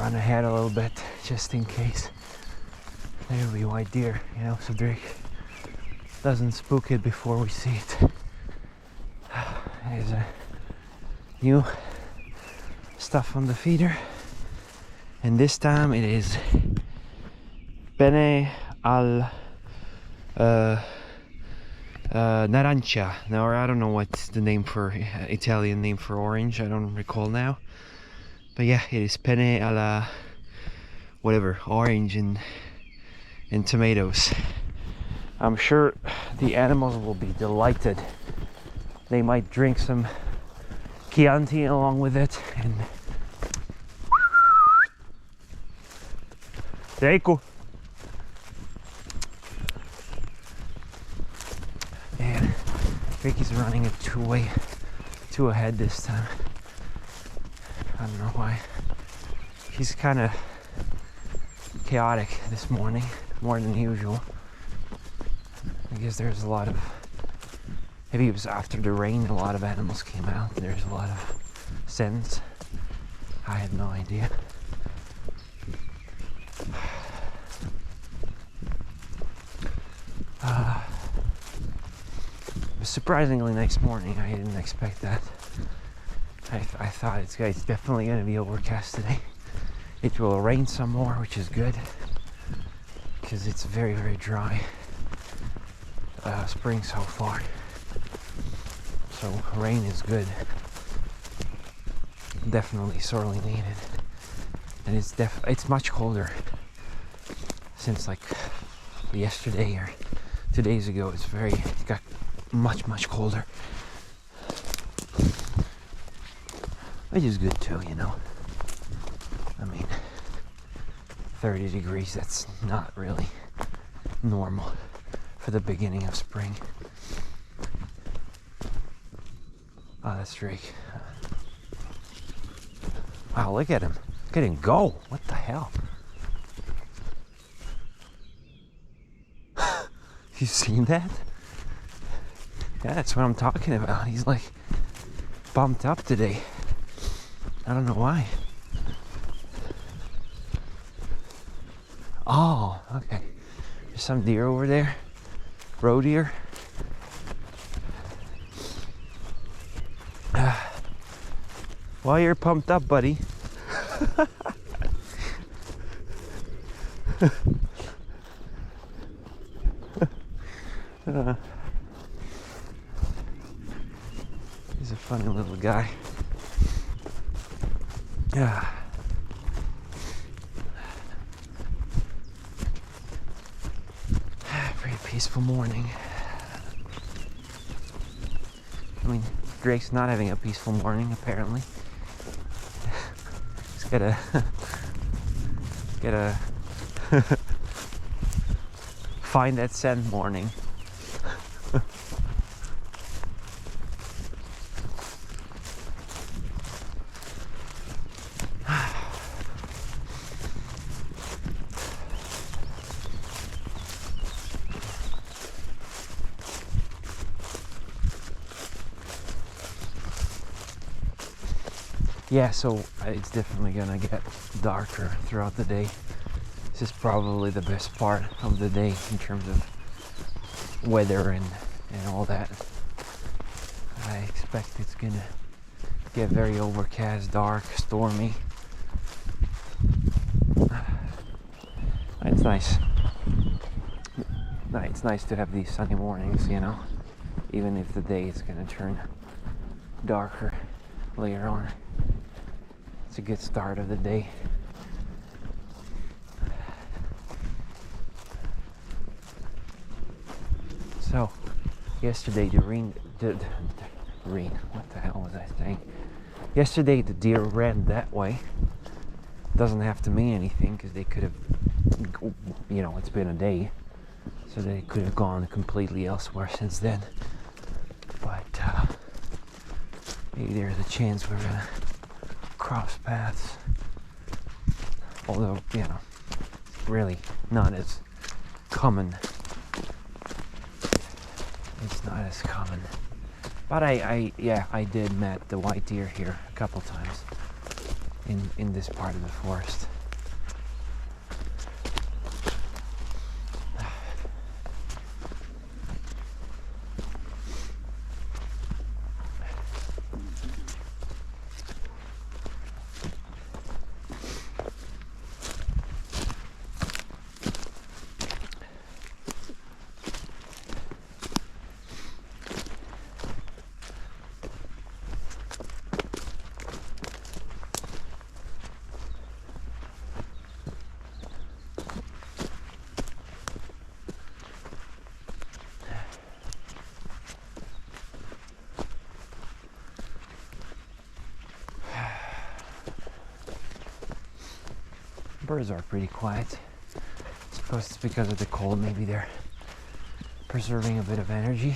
run ahead a little bit just in case there'll be white deer, you know, so Drake doesn't spook it before we see it. There's a new stuff on the feeder, and this time it is penne al Narancia. Now I don't know what's the name for Italian name for orange. I don't recall now. But yeah, it is penne alla whatever, orange and tomatoes. I'm sure the animals will be delighted. They might drink some Chianti along with it, and Draco. And Ricky's running it two ahead this time. I don't know why. He's kind of chaotic this morning, more than usual. I guess there's a lot of, maybe it was after the rain, a lot of animals came out. There's a lot of scents. I have no idea. It was surprisingly nice morning. I didn't expect that. I thought it's definitely going to be overcast today. It will rain some more, which is good because it's very, very dry spring so far. So rain is good. Definitely sorely needed. And it's much colder since like yesterday or 2 days ago. It got much colder. Which is good too, you know. I mean, 30 degrees, that's not really normal for the beginning of spring. Oh, that's Drake. Wow, look at him. Look at him go. What the hell? You seen that? Yeah, that's what I'm talking about. He's like bumped up today. I don't know why. Oh, okay. There's some deer over there. Roe deer. Well, you're pumped up, buddy. He's a funny little guy. Yeah. Pretty peaceful morning. I mean, Drake's not having a peaceful morning, apparently. He's gotta find that scent morning. Yeah, so it's definitely gonna get darker throughout the day. This is probably the best part of the day in terms of weather and all that. I expect it's gonna get very overcast, dark, stormy. It's nice. It's nice to have these sunny mornings, you know, even if the day is gonna turn darker later on. It's a good start of the day. So, yesterday the rain, what the hell was I saying? Yesterday the deer ran that way. Doesn't have to mean anything because they could have, you know, it's been a day. So they could have gone completely elsewhere since then. But maybe there's a chance we're gonna cross paths. Although, you know, really not as common. It's not as common. But I did met the white deer here a couple times in this part of the forest. Birds are pretty quiet. I suppose it's because of the cold. Maybe they're preserving a bit of energy.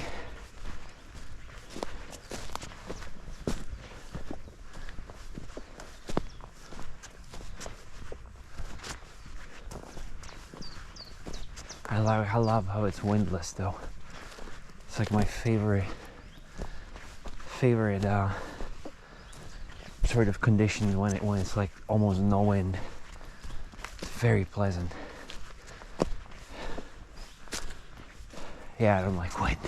I love how it's windless though. It's like my favorite sort of condition when it's like almost no wind. It's very pleasant. Yeah, I don't like wind.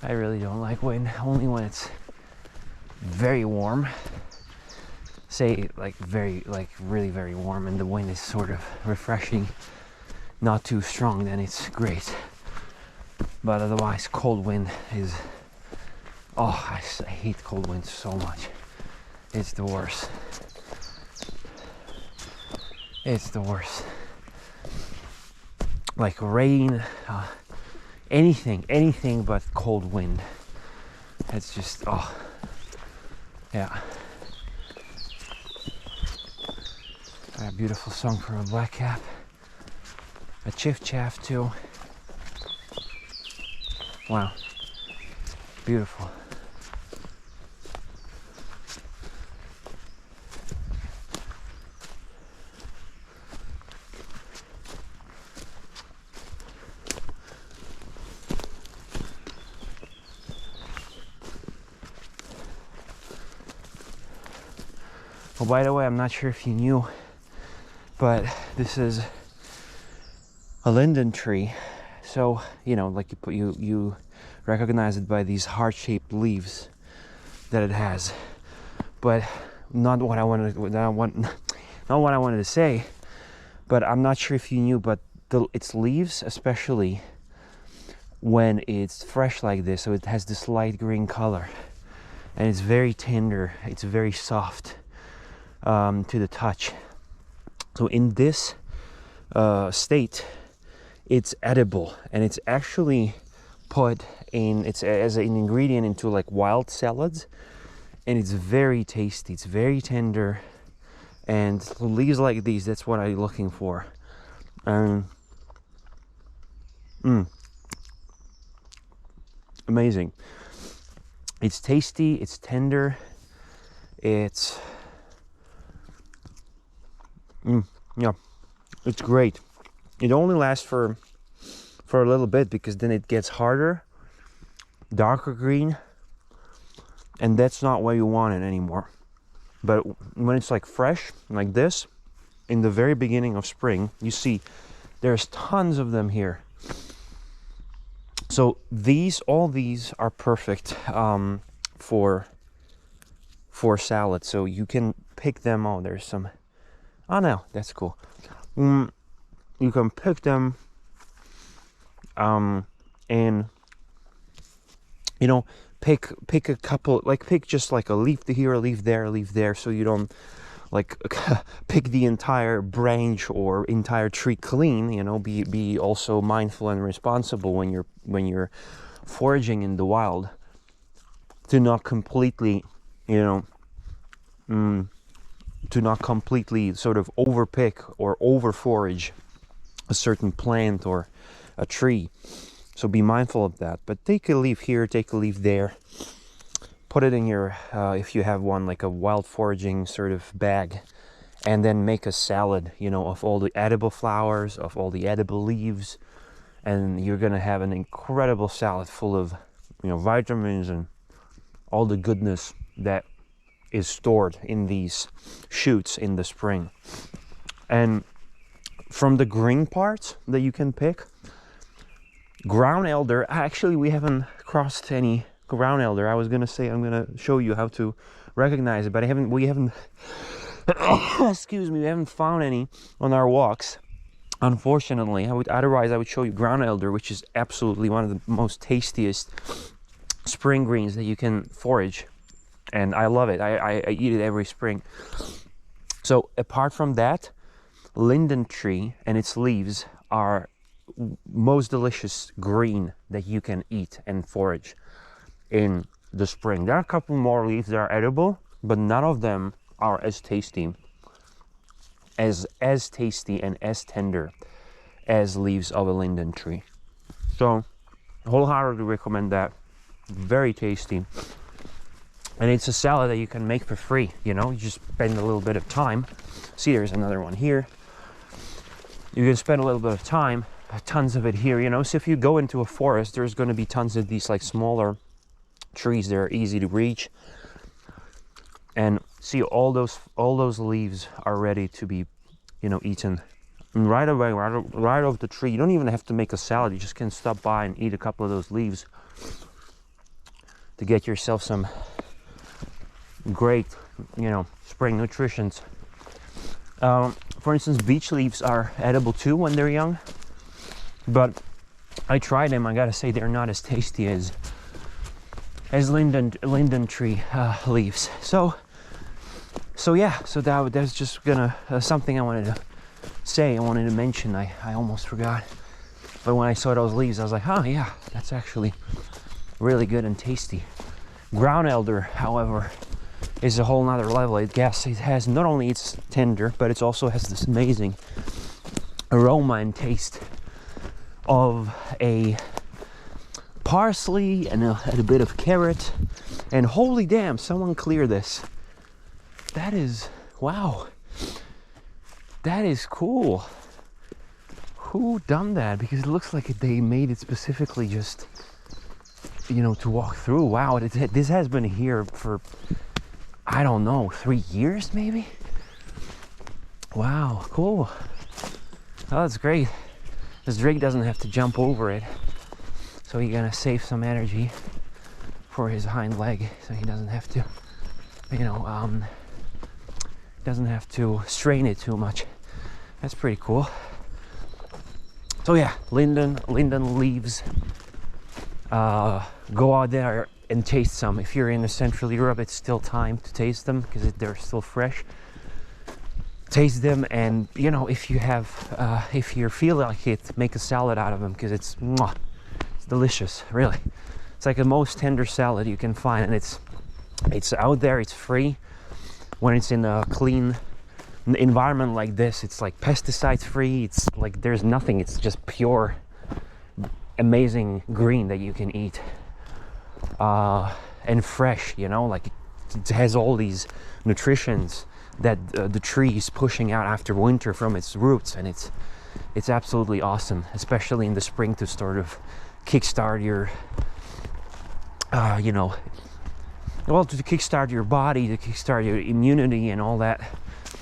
I really don't like wind. Only when it's very warm. Say like really very warm and the wind is sort of refreshing, not too strong, then it's great. But otherwise cold wind is, oh, I hate cold wind so much. It's the worst. It's the worst. Like rain, anything but cold wind. It's just, oh, yeah. A beautiful song from a blackcap. A chiff-chaff too. Wow, beautiful. Oh, by the way, I'm not sure if you knew, but this is a linden tree. So, you know, like you recognize it by these heart-shaped leaves that it has. But not what I wanted to say. But I'm not sure if you knew, but its leaves, especially when it's fresh like this, so it has this light green color, and it's very tender. It's very soft to the touch. So in this state, it's edible, and it's actually put in, it's as an ingredient into like wild salads, and it's very tasty. It's very tender, and leaves like these, that's what I'm looking for. Amazing. It's tasty, it's tender, it's yeah, it's great. It only lasts for a little bit, because then it gets harder, darker green, and that's not what you want it anymore. But when it's like fresh like this in the very beginning of spring, you see there's tons of them here. So all these are perfect for salad. So you can pick them. Oh, there's some. Oh no, that's cool. You can pick them, and you know, pick a couple. Like pick just like a leaf here, a leaf there, a leaf there, so you don't like pick the entire branch or entire tree clean. You know, be also mindful and responsible when you're foraging in the wild, to not completely, you know, to not completely sort of overpick or over forage a certain plant or a tree. So be mindful of that. But take a leaf here, take a leaf there, put it in your if you have one, like a wild foraging sort of bag, and then make a salad, you know, of all the edible flowers, of all the edible leaves, and you're gonna have an incredible salad full of, you know, vitamins and all the goodness that is stored in these shoots in the spring. And from the green parts that you can pick, ground elder, actually we haven't crossed any ground elder. I was gonna say I'm gonna show you how to recognize it, but we haven't excuse me, we haven't found any on our walks, unfortunately. Otherwise I would show you ground elder, which is absolutely one of the most tastiest spring greens that you can forage, and I love it. I eat it every spring. So apart from that, linden tree and its leaves are most delicious green that you can eat and forage in the spring. There are a couple more leaves that are edible, but none of them are as tasty as tasty and as tender as leaves of a linden tree. So wholeheartedly recommend that. Very tasty. And it's a salad that you can make for free, you know, you just spend a little bit of time. See, there's another one here. You can spend a little bit of time, tons of it here, you know. So if you go into a forest, there's going to be tons of these like smaller trees that are easy to reach. And see, all those leaves are ready to be, you know, eaten. And right away, right off the tree. You don't even have to make a salad. You just can stop by and eat a couple of those leaves to get yourself some great, you know, spring nutritions. For instance, beech leaves are edible too when they're young, but I tried them. I gotta say they're not as tasty as linden tree leaves. So yeah. So that's just gonna something I wanted to say. I wanted to mention. I almost forgot, but when I saw those leaves, I was like, oh yeah, that's actually really good and tasty. Ground elder, however, is a whole nother level. I guess it has not only it's tender, but it also has this amazing aroma and taste of a parsley and a bit of carrot. And holy damn, someone clear this. That is, wow, that is cool. Who done that? Because it looks like they made it specifically just, you know, to walk through. Wow, this has been here for, I don't know, 3 years maybe? Wow, cool. Oh, that's great. This Drake doesn't have to jump over it. So you're gonna save some energy for his hind leg. So he doesn't have to, you know, doesn't have to strain it too much. That's pretty cool. So yeah, linden leaves. Go out there and taste some. If you're in Central Europe, it's still time to taste them because they're still fresh. Taste them, and you know, if you feel like it, make a salad out of them because it's delicious. Really, it's like the most tender salad you can find, and it's out there. It's free. When it's in a clean environment like this, it's like pesticides free. It's like there's nothing. It's just pure, amazing green that you can eat. And fresh, you know, like it has all these nutritions that the tree is pushing out after winter from its roots, and it's absolutely awesome, especially in the spring, to sort of kickstart your you know, well, to kickstart your body, to kickstart your immunity and all that.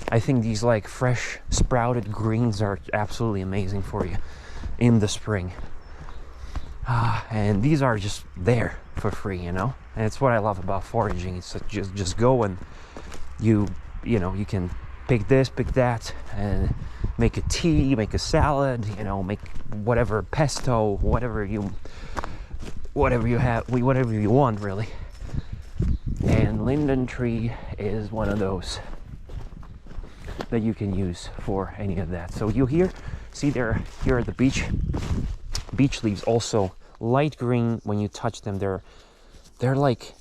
I think these like fresh sprouted greens are absolutely amazing for you in the spring. And these are just there for free, you know, and it's what I love about foraging. It's like just go and you know, you can pick this, pick that, and make a tea, make a salad, you know, make whatever, pesto, whatever you want, really. And linden tree is one of those that you can use for any of that. So you see there, here are the beech leaves, also light green. When you touch them, they're like,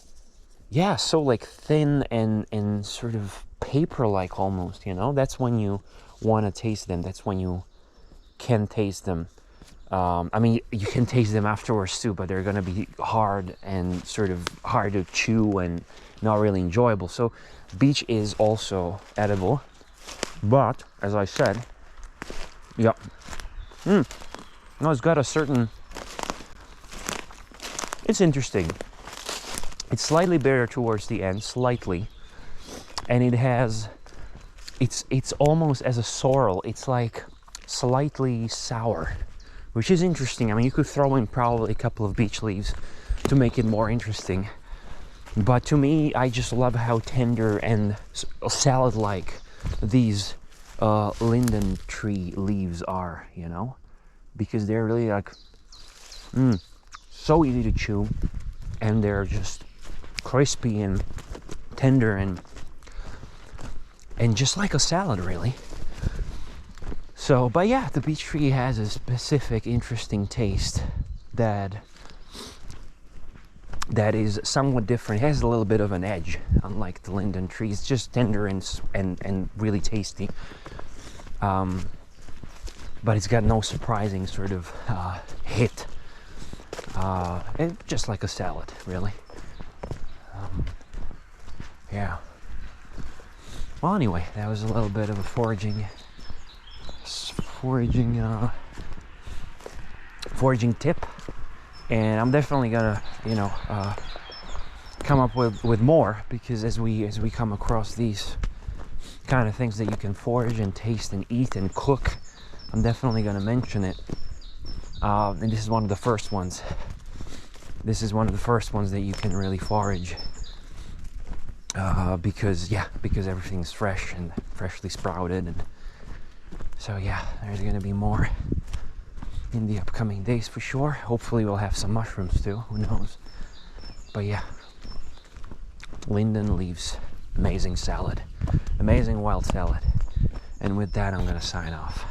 yeah, so like thin and sort of paper-like almost, you know. That's when you want to taste them. That's when you can taste them. I mean, you can taste them afterwards too, but they're gonna be hard and sort of hard to chew and not really enjoyable. So beech is also edible, but as I said, yeah, no, it's got a certain, it's interesting. It's slightly bitter towards the end, slightly, and it has, it's almost as a sorrel. It's like slightly sour, which is interesting. I mean, you could throw in probably a couple of beech leaves to make it more interesting. But to me, I just love how tender and salad-like these linden tree leaves are, you know, because they're really like, so easy to chew, and they're just crispy and tender and just like a salad, really. So, but yeah, the beech tree has a specific, interesting taste that is somewhat different. It has a little bit of an edge, unlike the linden tree. It's just tender and really tasty. But it's got no surprising sort of hit. Just like a salad, really. Yeah. Well, anyway, that was a little bit of a foraging tip, and I'm definitely gonna, come up with more, because as we come across these kind of things that you can forage and taste and eat and cook, I'm definitely gonna mention it. And this is one of the first ones. This is one of the first ones that you can really forage. Because everything's fresh and freshly sprouted, and so yeah, there's gonna be more in the upcoming days for sure. Hopefully we'll have some mushrooms too, who knows. But yeah, Linden leaves amazing salad, amazing wild salad. And with that, I'm gonna sign off.